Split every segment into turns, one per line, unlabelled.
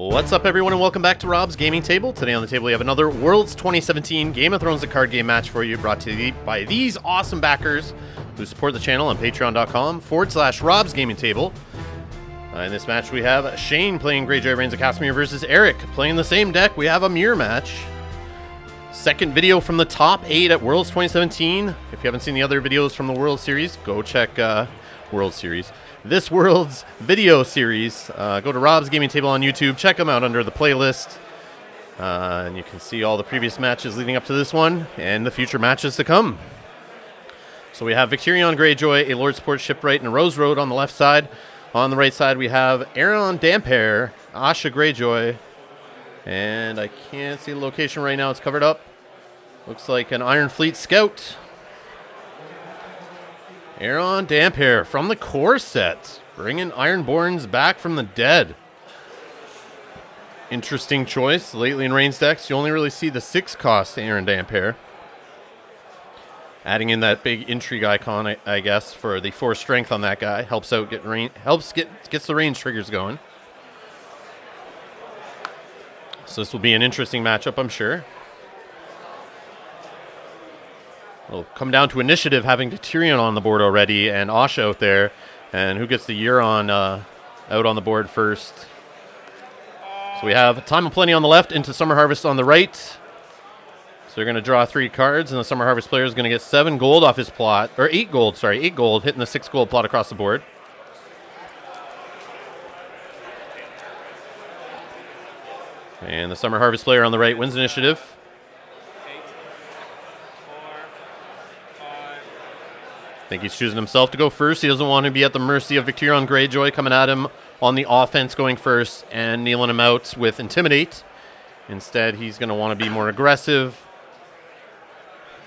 What's up, everyone, and welcome back to Rob's Gaming Table. Today on the table we have another Worlds 2017 Game of Thrones, the card game match for you, brought to you by these awesome backers who support the channel on patreon.com/Rob's Gaming Table. In this match we have Shane playing Greyjoy Reigns of Castamere versus Eric playing the same deck. We have a mirror match. Second video from the top 8 at Worlds 2017. If you haven't seen the other videos from the World Series, go check World Series. This World's video series. Go to Rob's Gaming Table on YouTube. Check them out under the playlist. And you can see all the previous matches leading up to this one and the future matches to come. So we have Victarion Greyjoy, a Lord Support Shipwright, and Rose Road on the left side. On the right side, we have Aeron Damphair, Asha Greyjoy, and I can't see the location right now. It's covered up. Looks like an Iron Fleet Scout. Aeron Damphair from the core set, bringing Ironborns back from the dead. Interesting choice. Lately in Reigns decks, you only really see the 6-cost Aeron Damphair. Adding in that big intrigue icon, I guess, for the 4 strength on that guy helps out. Gets the range triggers going. So this will be an interesting matchup, I'm sure. It'll come down to initiative, having Victarion on the board already and Asha out there, and who gets the Euron out on the board first. So we have Time of Plenty on the left, into Summer Harvest on the right. So they're going to draw 3 cards, and the Summer Harvest player is going to get 7 gold off his plot, or 8 gold, sorry, 8 gold, hitting the 6 gold plot across the board. And the Summer Harvest player on the right wins initiative. I think he's choosing himself to go first. He doesn't want to be at the mercy of Victarion Greyjoy coming at him on the offense going first and kneeling him out with Intimidate. Instead, he's going to want to be more aggressive,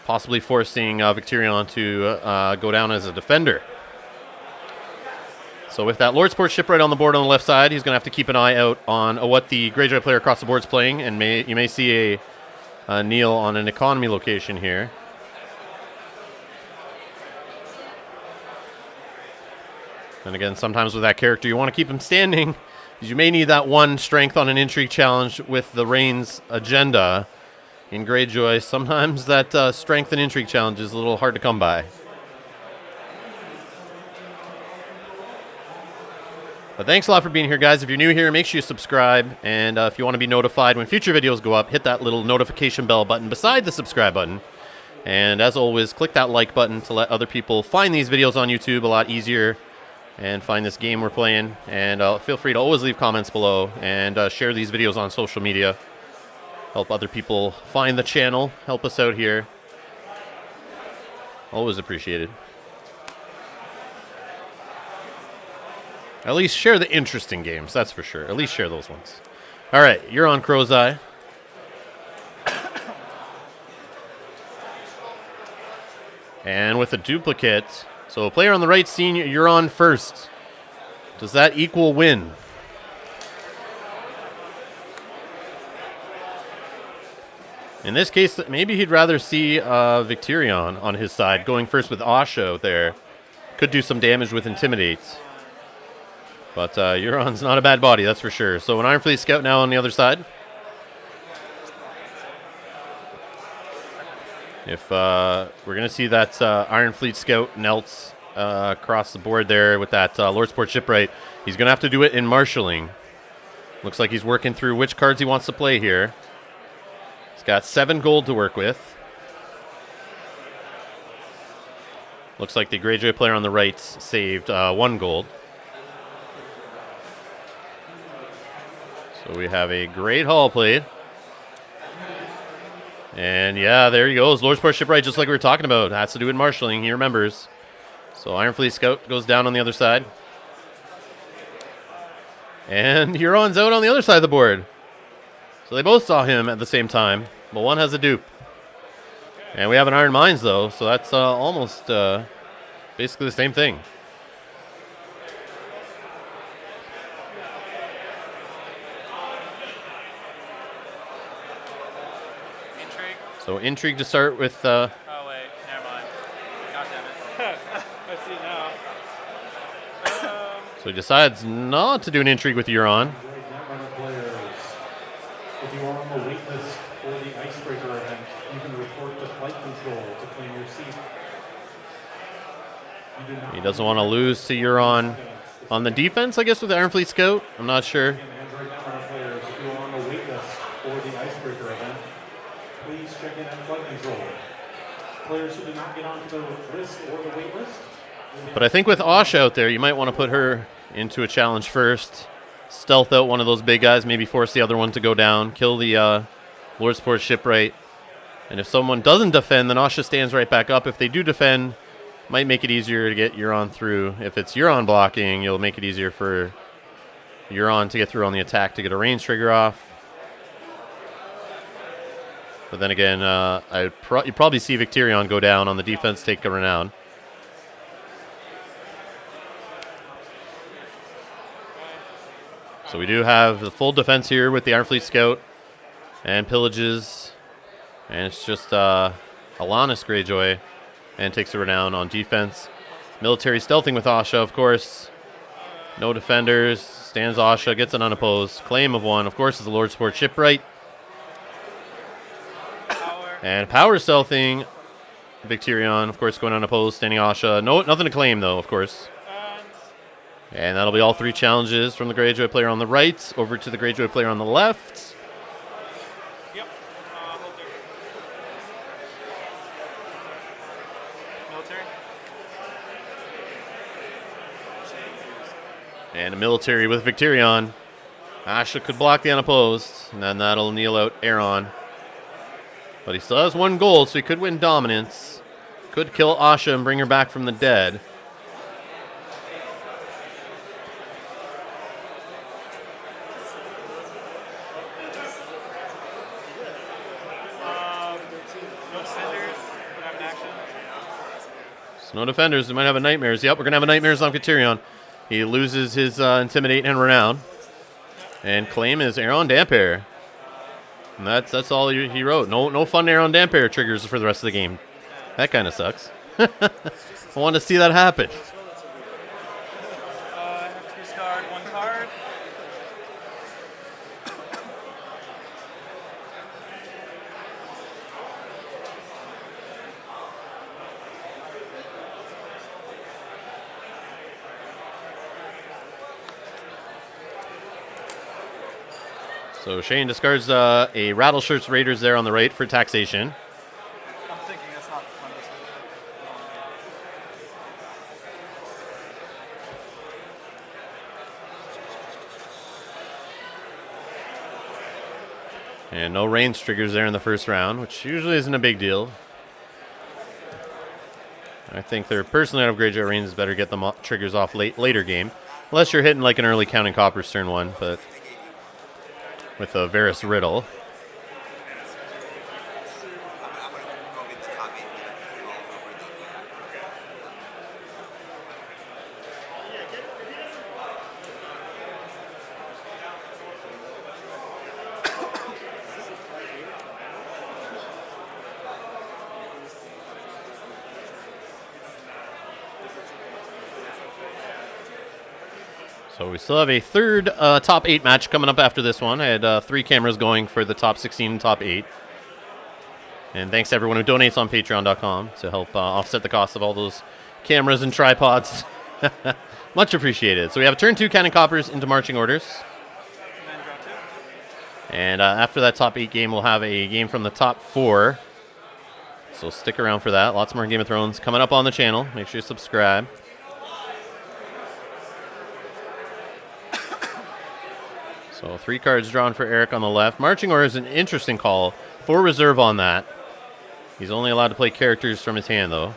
possibly forcing Victarion to go down as a defender. So with that Lord Support Shipwright on the board on the left side, he's going to have to keep an eye out on what the Greyjoy player across the board is playing, and you may see a kneel on an economy location here. And again, sometimes with that character, you want to keep him standing. You may need that 1 strength on an intrigue challenge with the Reigns agenda. In Greyjoy, sometimes that strength and intrigue challenge is a little hard to come by. But thanks a lot for being here, guys. If you're new here, make sure you subscribe. And if you want to be notified when future videos go up, hit that little notification bell button beside the subscribe button. And as always, click that like button to let other people find these videos on YouTube a lot easier and find this game we're playing. And feel free to always leave comments below and share these videos on social media. Help other people find the channel. Help us out here. Always appreciated. At least share the interesting games, that's for sure. At least share those ones. All right, you're on Crow's Eye. And with a duplicate, so a player on the right seeing you're on first. Does that equal win? In this case, maybe he'd rather see Victarion on his side, going first with Asha out there. Could do some damage with Intimidate. But Euron's not a bad body, that's for sure. So an Iron Fleet Scout now on the other side. If we're going to see that Iron Fleet Scout Nelts across the board there with that Lord Support Shipwright, he's going to have to do it in marshalling. Looks like he's working through which cards he wants to play here. He's got 7 gold to work with. Looks like the Greyjoy player on the right saved 1 gold. So we have a great haul played. And yeah, there he goes. Lord Support Shipwright, just like we were talking about. Has to do with marshalling. He remembers. So Iron Fleet Scout goes down on the other side. And Euron's out on the other side of the board. So they both saw him at the same time. But one has a dupe. And we have an Iron Mines, though. So that's almost basically the same thing. So intrigue to start with.
Oh wait, never mind. God damn it. I see now.
So he decides not to do an intrigue with Euron.
If you are on the wait list for the icebreaker event, you can report to flight control to claim your seat.
He doesn't want to lose to Euron on the defense, I guess, with the Iron Fleet Scout. I'm not sure.
Android camera players, if you are on the wait list for the icebreaker event, please check in at flight control. Players who do not get onto the list or the wait list.
But I think with Asha out there, you might want to put her into a challenge first. Stealth out one of those big guys, maybe force the other one to go down, kill the Lordsport shipwright. And if someone doesn't defend, then Asha stands right back up. If they do defend, might make it easier to get Euron through. If it's Euron blocking, you'll make it easier for Euron to get through on the attack to get a range trigger off. But then again, you probably see Victarion go down on the defense, take a renown. So we do have the full defense here with the Iron Fleet Scout and pillages. And it's just Alanis Greyjoy and takes a renown on defense. Military stealthing with Asha, of course. No defenders. Stands Asha, gets an unopposed. Claim of one, of course, is the Lordsport shipwright. And power stealthing Victarion, of course, going unopposed, standing Asha. Nothing to claim, though, of course. And that'll be all three challenges from the Greyjoy player on the right over to the Greyjoy player on the left.
Yep. Hold there. Military.
And a military with Victarion. Asha could block the unopposed, and then that'll kneel out Aeron. But he still has one goal, so he could win dominance. Could kill Asha and bring her back from the dead.
No defenders. Would have an action.
So no defenders. We might have a Nightmares. Yep, we're going to have a Nightmares on Victarion. He loses his Intimidate and Renown. And claim is Aeron Dampere. And that's all he wrote. No fun Aeron Dampere triggers for the rest of the game. That kind of sucks. I want to see that happen.
I have to discard one card.
So Shane discards a Rattleshirts Raiders there on the right for taxation.
I'm thinking that's not one of those.
And no range triggers there in the first round, which usually isn't a big deal. I think they're personally out of Greyjoy range, is better get them triggers off later game. Unless you're hitting like an early Counting Coppers turn one, but with a Varys Riddle. So we still have a third top 8 match coming up after this one. I had 3 cameras going for the top 16 and top 8. And thanks to everyone who donates on patreon.com to help offset the cost of all those cameras and tripods. Much appreciated. So we have turn 2 Cannon Coppers into marching orders. And after that top 8 game, we'll have a game from the top 4. So stick around for that. Lots more Game of Thrones coming up on the channel. Make sure you subscribe. So 3 cards drawn for Eric on the left. Marching Order is an interesting call. 4 reserve on that. He's only allowed to play characters from his hand, though.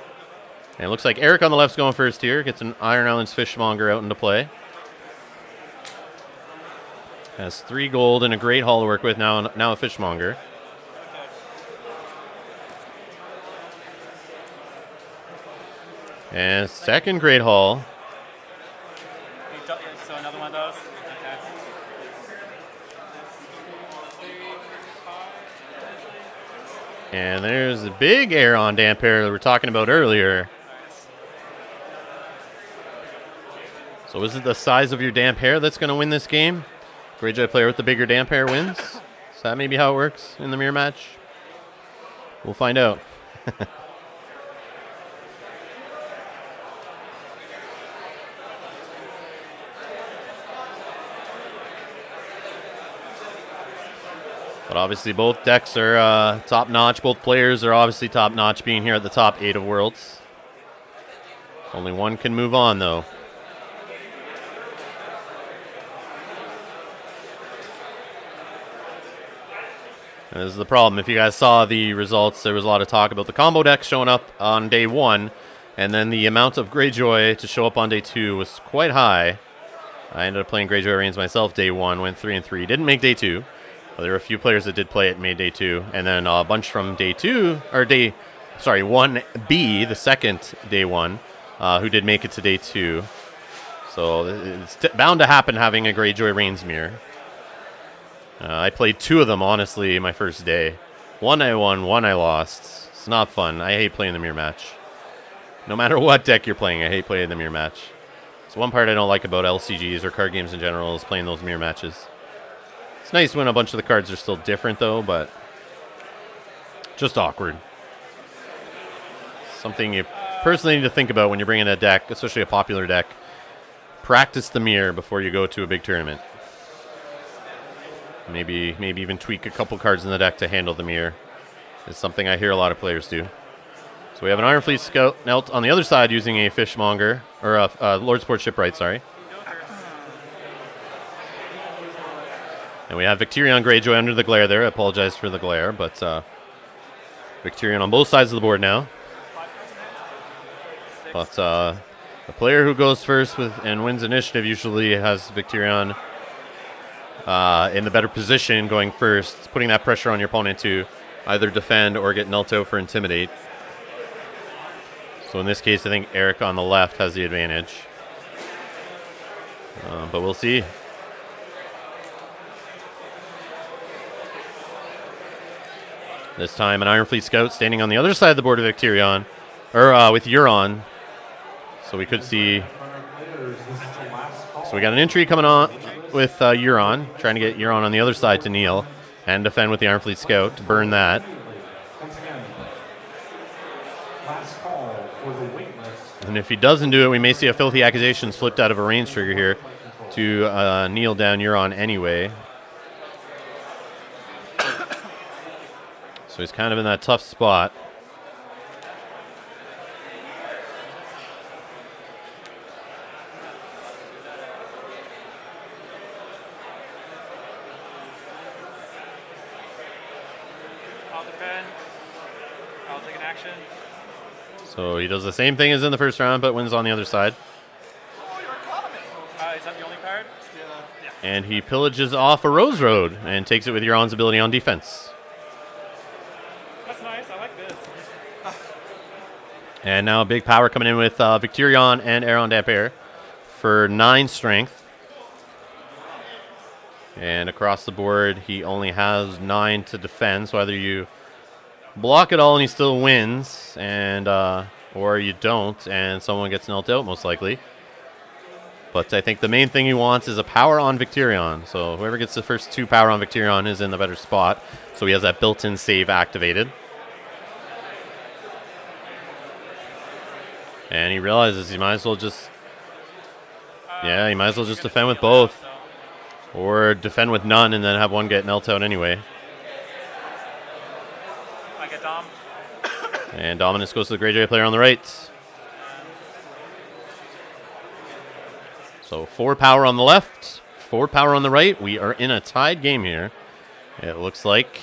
And it looks like Eric on the left's going first here. Gets an Iron Islands Fishmonger out into play. Has 3 gold and a Great Hall to work with, now a Fishmonger. And second Great Hall.
So another one of those.
And there's the big Aeron Dampere that we were talking about earlier. So is it the size of your Dampere that's going to win this game? Greyjoy player with the bigger Dampere wins. Is that maybe how it works in the mirror match? We'll find out. But obviously both decks are top-notch. Both players are obviously top-notch, being here at the top 8 of Worlds. Only one can move on, though. And this is the problem. If you guys saw the results, there was a lot of talk about the combo deck showing up on day 1, and then the amount of Greyjoy to show up on day 2 was quite high. I ended up playing Greyjoy Reigns myself day 1, went 3-3. Didn't make day 2. But there were a few players that did play it and made day 2, and then a bunch from day 2, or 1B, the second day 1, who did make it to day 2. So it's bound to happen having a Greyjoy Reigns mirror. I played 2 of them, honestly, my first day. One I won, one I lost. It's not fun. I hate playing the mirror match. No matter what deck you're playing, I hate playing the mirror match. So one part I don't like about LCGs or card games in general is playing those mirror matches. It's nice when a bunch of the cards are still different, though, but just awkward. Something you personally need to think about when you're bringing a deck, especially a popular deck. Practice the mirror before you go to a big tournament. Maybe even tweak a couple cards in the deck to handle the mirror. It's something I hear a lot of players do. So we have an Iron Fleet Scout Nelt on the other side using a Fishmonger, or a Lord Sport Shipwright, sorry. And we have Victirion Greyjoy under the glare there. I apologize for the glare, but Victirion on both sides of the board now. But the player who goes first and wins initiative usually has Victirion in the better position going first, putting that pressure on your opponent to either defend or get knelt out for Intimidate. So in this case, I think Eric on the left has the advantage. But we'll see. This time, an Iron Fleet Scout standing on the other side of the board of Victirion, or with Euron. So we could see. So we got an entry coming on with Euron, trying to get Euron on the other side to kneel and defend with the Iron Fleet Scout to burn that. And if he doesn't do it, we may see a Filthy Accusations flipped out of a range trigger here to kneel down Euron anyway. So he's kind of in that tough spot.
I'll defend. I'll take an action.
So he does the same thing as in the first round, but wins on the other side.
Is that the only card? Yeah.
And he pillages off a Rose Road and takes it with Euron's ability on defense.
That's nice. I like this.
And now big power coming in with Victirion and Aeron Dampere for 9 strength. And across the board, he only has 9 to defend. So either you block it all and he still wins, and or you don't and someone gets knelt out, most likely. But I think the main thing he wants is a power on Victirion. So whoever gets the first 2 power on Victirion is in the better spot. So he has that built-in save activated. And he realizes he might as well just... Yeah, he might as well just defend with both. Or defend with none and then have one get knelt out anyway.
I get Dom.
And Dominus goes to the Greyjoy player on the right. So 4 power on the left, 4 power on the right. We are in a tied game here, it looks like.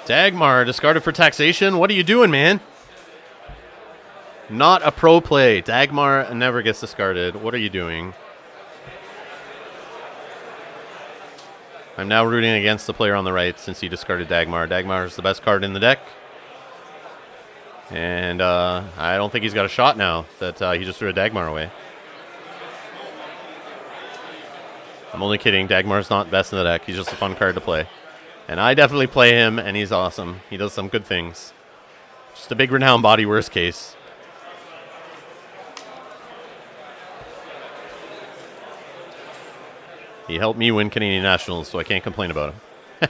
Dagmar discarded for taxation. What are you doing, man? Not a pro play. Dagmar never gets discarded. What are you doing? I'm now rooting against the player on the right since he discarded Dagmar. Dagmar is the best card in the deck. And I don't think he's got a shot now that he just threw a Dagmar away. I'm only kidding. Dagmar's not best in the deck. He's just a fun card to play. And I definitely play him, and he's awesome. He does some good things. Just a big renown body, worst case. He helped me win Canadian Nationals, so I can't complain about him.
Give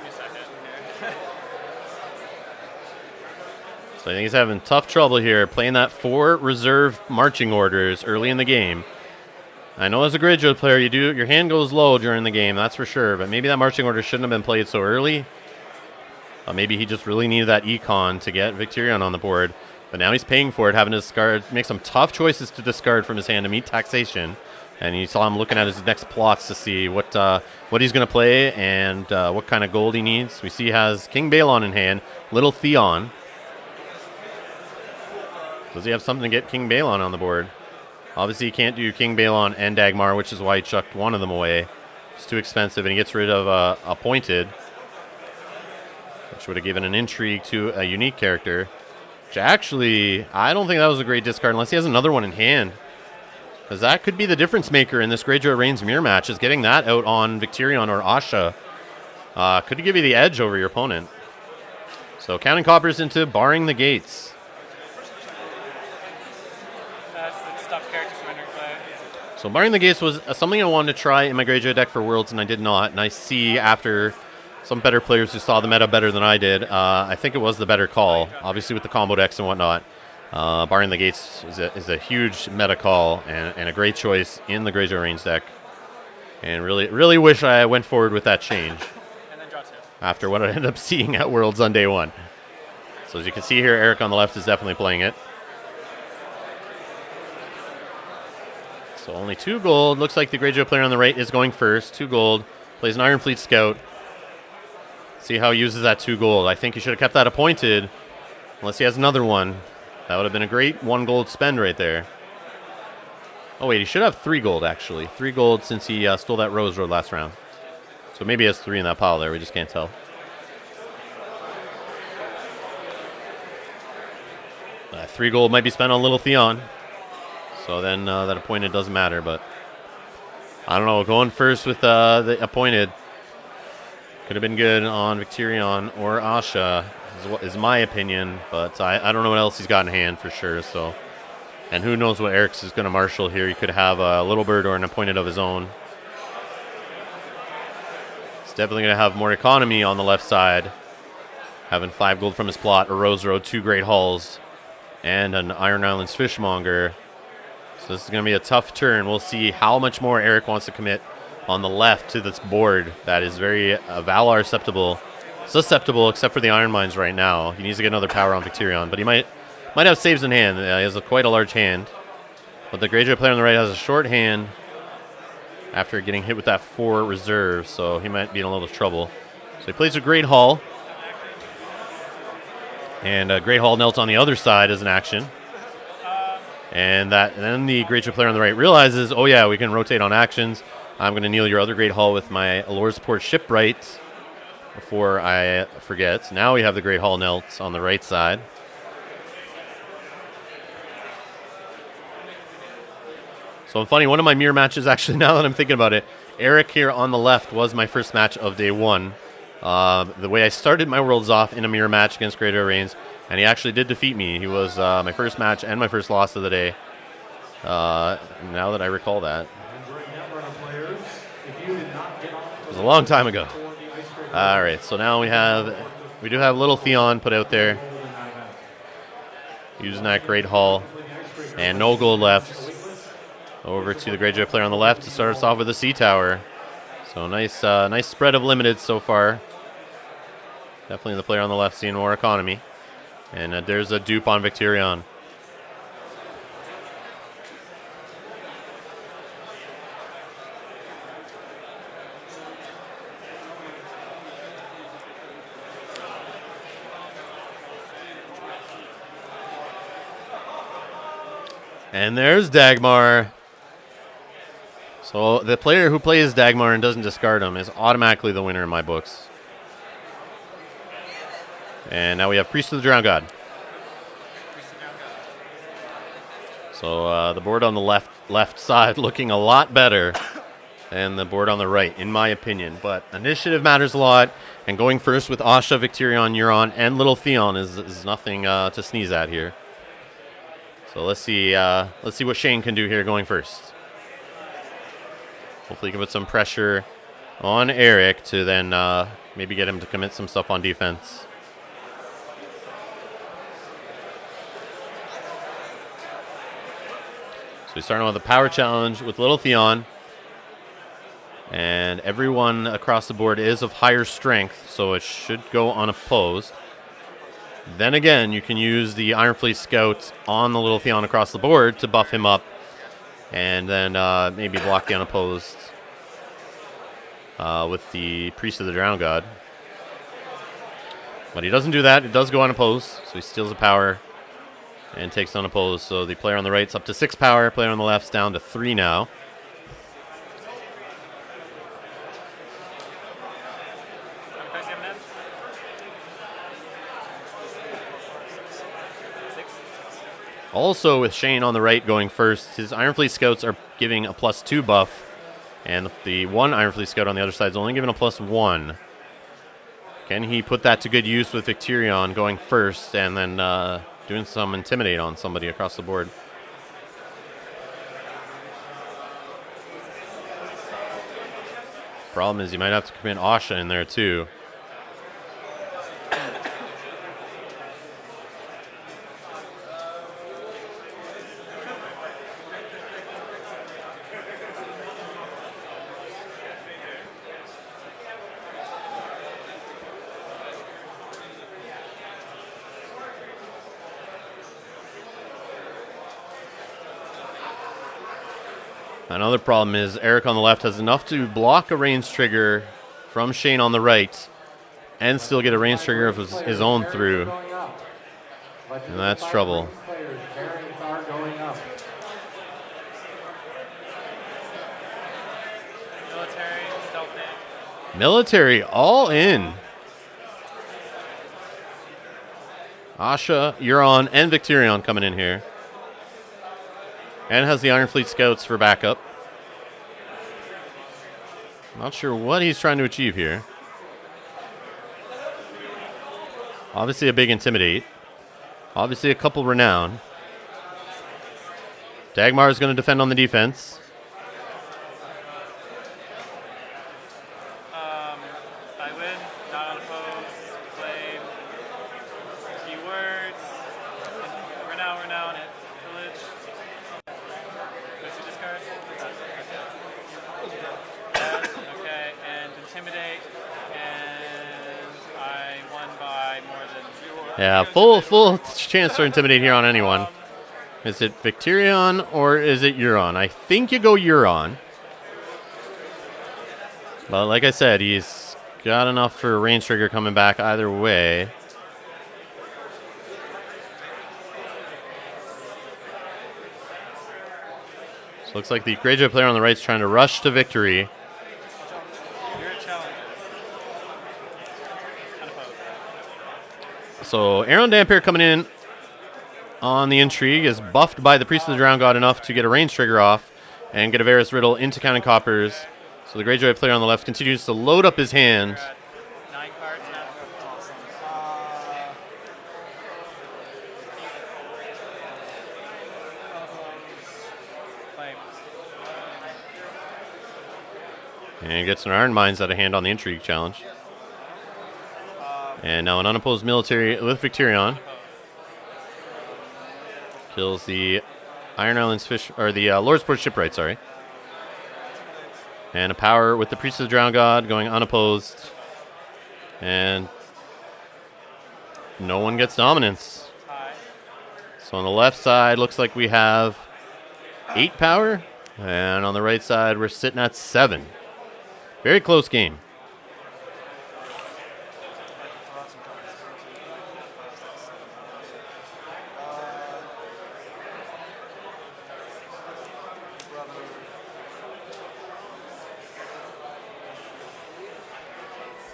me a second.
So I think he's having tough trouble here playing that 4 reserve marching orders early in the game. I know as a Greyjoy player, your hand goes low during the game, that's for sure. But maybe that marching order shouldn't have been played so early. Maybe he just really needed that econ to get Victarion on the board. But now he's paying for it, having to discard, make some tough choices to discard from his hand to meet taxation. And you saw him looking at his next plots to see what he's going to play and what kind of gold he needs. We see he has King Balon in hand, Little Theon. Does he have something to get King Balon on the board? Obviously, he can't do King Balon and Dagmar, which is why he chucked one of them away. It's too expensive, and he gets rid of Appointed, which would have given an intrigue to a unique character. Which actually, I don't think that was a great discard unless he has another one in hand. Because that could be the difference maker in this Greyjoy Reigns mirror match, is getting that out on Victarion or Asha. Could give you the edge over your opponent. So counting coppers into Barring the Gates. So Barring the Gates was something I wanted to try in my Greyjoy deck for Worlds, and I did not. And I see after some better players who saw the meta better than I did, I think it was the better call, obviously with the combo decks and whatnot. Barring the Gates is a huge meta call and a great choice in the Greyjoy Reigns deck. And really wish I went forward with that change
And then draw 2.
after what I ended up seeing at Worlds on day 1. So as you can see here, Eric on the left is definitely playing it. So only 2 gold. Looks like the Greyjoy player on the right is going first. 2 gold. Plays an Iron Fleet Scout. See how he uses that 2 gold. I think he should have kept that Appointed. Unless he has another one. That would have been a great 1 gold spend right there. Oh wait, he should have 3 gold actually. 3 gold since he stole that Rose Road last round. So maybe he has 3 in that pile there. We just can't tell. 3 gold might be spent on Little Theon. So then that Appointed doesn't matter, but I don't know. Going first with the Appointed could have been good on Victarion or Asha, is my opinion, but I don't know what else he's got in hand for sure. So, and who knows what Eric's is going to marshal here. He could have a Little Bird or an Appointed of his own. He's definitely going to have more economy on the left side, having 5 gold from his plot, a Rose Road, 2 Great Halls, and an Iron Islands Fishmonger. So this is going to be a tough turn. We'll see how much more Eric wants to commit on the left to this board that is very Valar susceptible, except for the Iron Mines right now. He needs to get another power on Victarion, but he might have saves in hand. He has quite a large hand. But the Greyjoy player on the right has a short hand after getting hit with that 4 reserve, so he might be in a little trouble. So he plays a Great Hall. And a Great Hall knelt on the other side as an action. And then the Greyjoy player on the right realizes, oh yeah, we can rotate on actions. I'm going to kneel your other Great Hall with my Allure Port Shipwright before I forget. Now we have the Great Hall knelt on the right side. So funny, one of my mirror matches, actually, now that I'm thinking about it, Eric here on the left was my first match of day 1. The way I started my Worlds off in a mirror match against Greyjoy Reigns, and he actually did defeat me. He was my first match and my first loss of the day. Now that I recall that. It was a long time ago. All right, so now we do have Little Theon put out there. Using that Great Hall. And no gold left. Over to the Greyjoy player on the left to start us off with a Sea Tower. So nice spread of limited so far. Definitely the player on the left seeing more economy. And there's a dupe on Victarion. And there's Dagmar. So the player who plays Dagmar and doesn't discard him is automatically the winner in my books. And now we have Priest of the Drowned God. So the board on the left side looking a lot better. than the board on the right, in my opinion. But initiative matters a lot, and going first with Asha, Victirion, Euron, and Little Theon is nothing to sneeze at here. So let's see what Shane can do here going first. Hopefully he can put some pressure on Eric to then maybe get him to commit some stuff on defense. So he's starting with a power challenge with Little Theon. And everyone across the board is of higher strength, so it should go unopposed. Then again, you can use the Iron Fleet Scouts on the Little Theon across the board to buff him up. And then maybe block the unopposed with the Priest of the Drowned God. But he doesn't do that. It does go unopposed, so he steals the power and takes unopposed. So the player on the right's up to 6 power. Player on the left's down to 3 now. Also, with Shane on the right going first, his Iron Fleet Scouts are giving a +2 buff, and the one Iron Fleet Scout on the other side is only given a +1. Can he put that to good use with Victirion going first and then doing some Intimidate on somebody across the board? Problem is, you might have to commit Asha in there too. Another problem is Eric on the left has enough to block a range trigger from Shane on the right and still get a range trigger of his own through. And that's trouble. Military all in. Asha, Euron, and Victirion coming in here. And has the Iron Fleet Scouts for backup. Not sure what he's trying to achieve here. Obviously a big Intimidate. Obviously a couple Renown. Dagmar is going to defend on the defense.
I win, not unopposed, flame, keywords, renown, pillage. What's your discard? Okay, and Intimidate, and I won by more than...
Yeah, full chance to Intimidate here on anyone. Is it Victirion or is it Euron? I think you go Euron. But like I said, he's got enough for a range trigger coming back either way. So looks like the Greyjoy player on the right is trying to rush to victory.
You're a challenger.
So Aaron Dampier coming in on the Intrigue is buffed by the Priest of the Drowned God enough to get a range trigger off and get a Varys Riddle into Counting Coppers. So the Greyjoy player on the left continues to load up his hand.
9 cards now. Flame.
And gets an Iron Mines out of hand on the Intrigue challenge. And now an unopposed military with Victirion. Kills the Iron Islands fish, or the Lordsport Shipwright, sorry. And a power with the Priest of the Drowned God going unopposed. And no one gets dominance. So on the left side, looks like we have 8 power. And on the right side, we're sitting at 7. Very close game.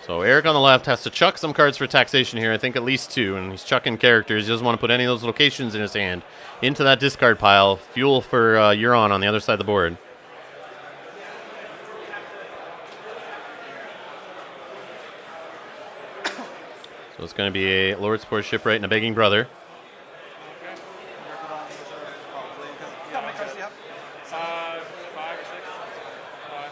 So Eric on the left has to chuck some cards for taxation here. I think at least 2, and he's chucking characters. He doesn't want to put any of those locations in his hand into that discard pile. Fuel for Euron on the other side of the board. So it's going to be a Lord Support Shipwright and a Begging Brother.
How many cards do you have? 5 or 6. 5.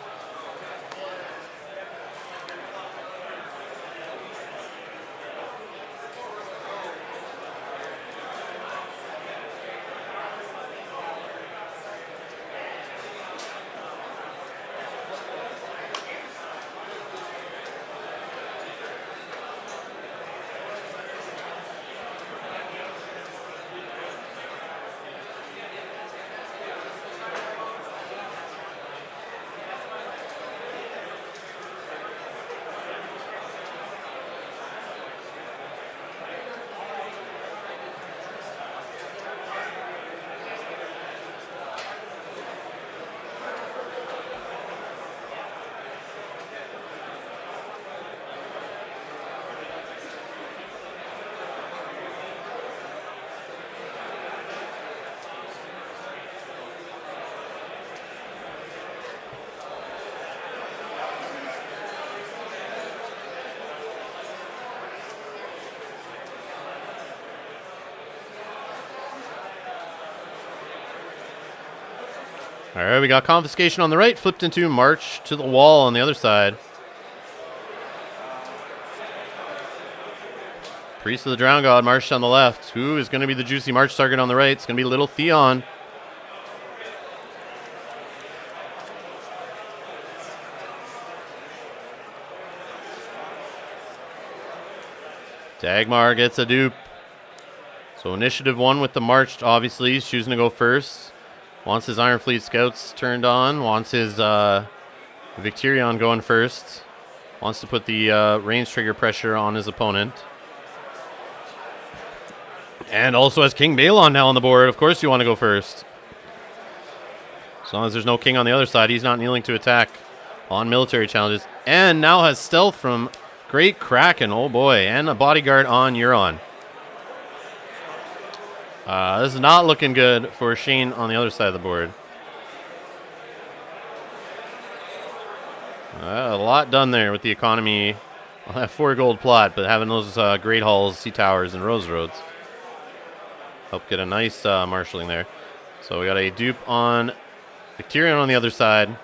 All right, we got Confiscation on the right, flipped into March to the Wall on the other side. Priest of the Drown God, March on the left. Who is going to be the juicy March target on the right? It's going to be Little Theon. Dagmar gets a dupe. So initiative 1 with the March, obviously. He's choosing to go first. Wants his Iron Fleet scouts turned on. Wants his Victirion going first. Wants to put the range trigger pressure on his opponent. And also has King Balon now on the board. Of course you want to go first. As long as there's no king on the other side, he's not kneeling to attack on military challenges. And now has stealth from Great Kraken. Oh boy. And a bodyguard on Euron. This is not looking good for Shane on the other side of the board. A lot done there with the economy. I'll have 4 gold plot, but having those Great Halls, Sea Towers, and Rose Roads help get a nice marshalling there. So we got a dupe on Victirion on the other side.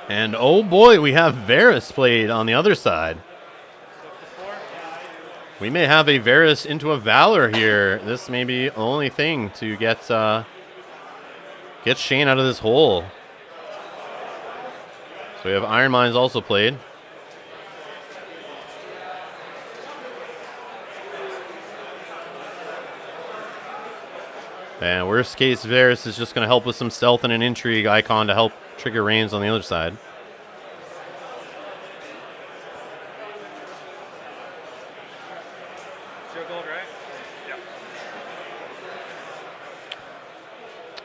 And oh boy, we have Varys played on the other side. We may have a Varys into a Valor here. This may be the only thing to get Shane out of this hole. So we have Iron Mines also played. And worst case, Varys is just going to help with some stealth and an intrigue icon to help trigger Reigns on the other side.
Zero gold, right? Yep.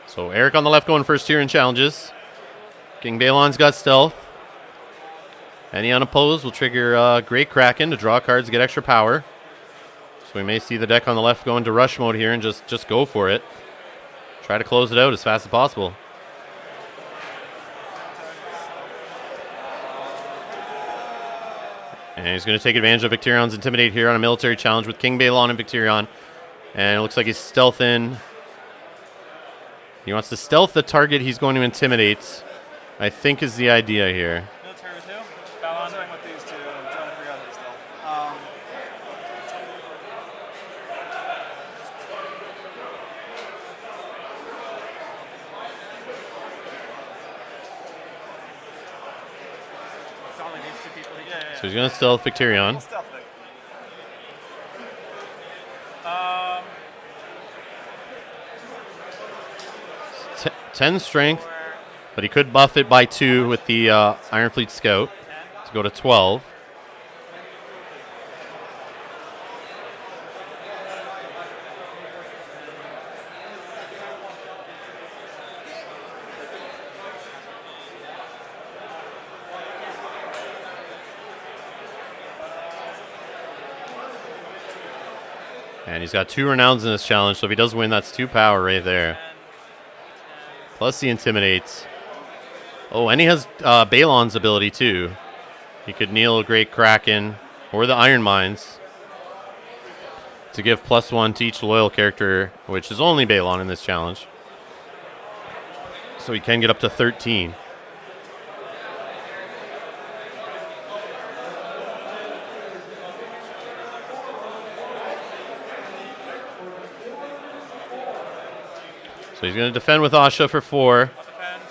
So Eric on the left going first here in challenges. King Balon's got stealth. Any unopposed will trigger Great Kraken to draw cards, get extra power. So we may see the deck on the left go into rush mode here and just go for it. Try to close it out as fast as possible. And he's going to take advantage of Victirion's Intimidate here on a military challenge with King Balon and Victirion. And it looks like he's stealthing. He wants to stealth the target he's going to intimidate, I think is the idea here.
Military with who? Balon. I'm with these two. I'm trying to figure out his stealth. It's only these two people. Yeah.
So he's going to stealth Victirion.
Stealth it.
10 strength, but he could buff it by 2 with the Iron Fleet Scout to go to 12. And he's got 2 renowns in this challenge, so if he does win, that's 2 power right there. Plus he intimidates. Oh, and he has Balon's ability too. He could kneel a Great Kraken or the Iron Mines to give +1 to each loyal character, which is only Balon in this challenge. So he can get up to 13. So he's going to defend with Asha for 4.
I'll defend.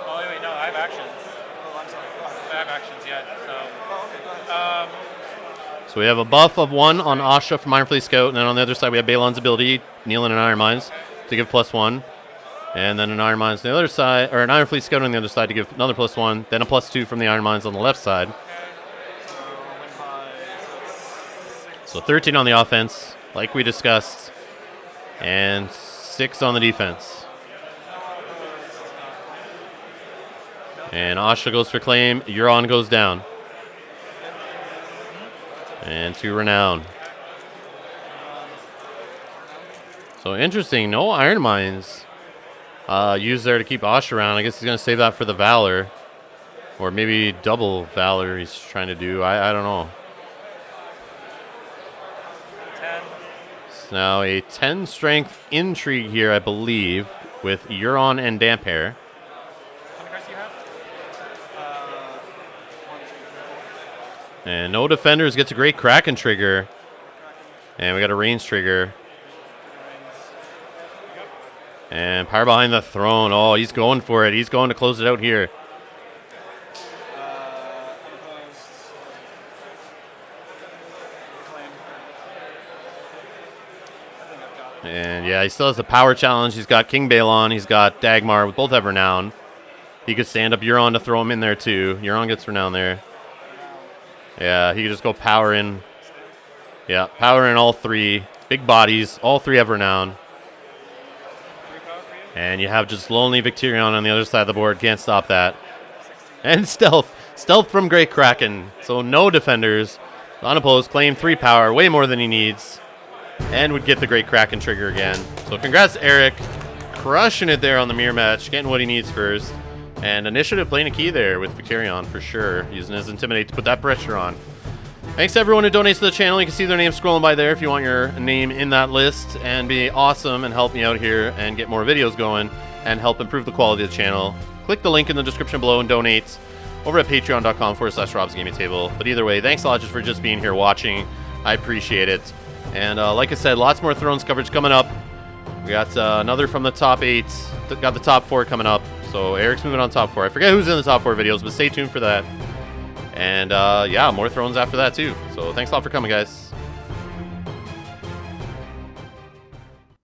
Oh, wait, no, I have actions. Oh, I'm sorry. I have actions yet, so. Oh, okay, go ahead.
So we have a buff of 1 on Asha from Iron Fleet Scout, and then on the other side we have Balon's ability, Nealon and Iron Mines, to give +1. And then an Iron Mines on the other side, or an Iron Fleet Scout on the other side to give another +1, then a +2 from the Iron Mines on the left side. So 13 on the offense, like we discussed, and 6 on the defense. And Asha goes for claim, Euron goes down. And 2 renown. So interesting, no Iron Mines used there to keep Asha around. I guess he's going to save that for the Valor. Or maybe double Valor he's trying to do, I don't know. Now a 10 strength intrigue here, I believe, with Euron and Damphair.
How many cards do you have? 1, 2, 3, 4.
And no defenders gets a Great Kraken trigger. And we got a range trigger. And Power Behind the Throne. Oh, he's going for it. He's going to close it out here. And yeah, he still has the power challenge. He's got King Balon. He's got Dagmar. We both have renown. He could stand up Euron to throw him in there too. Euron gets renown there. Yeah, he could just go power in. Yeah, power in all 3. Big bodies. All 3 have renown. And you have just lonely Victarion on the other side of the board. Can't stop that. And stealth. Stealth from Great Kraken. So no defenders. Unopposed. Claim 3 power. Way more than he needs. And would get the Great Kraken trigger again. So congrats, Eric. Crushing it there on the mirror match. Getting what he needs first. And Initiative playing a key there with Victarion for sure. Using his Intimidate to put that pressure on. Thanks to everyone who donates to the channel. You can see their name scrolling by there if you want your name in that list. And be awesome and help me out here and get more videos going. And help improve the quality of the channel. Click the link in the description below and donate over at patreon.com/Rob's Gaming Table. But either way, thanks a lot for just being here watching. I appreciate it. And like I said, lots more Thrones coverage coming up. We got another from the top 8. Got the top 4 coming up. So Eric's moving on top 4. I forget who's in the top 4 videos, but stay tuned for that. And yeah, more Thrones after that too. So thanks a lot for coming, guys.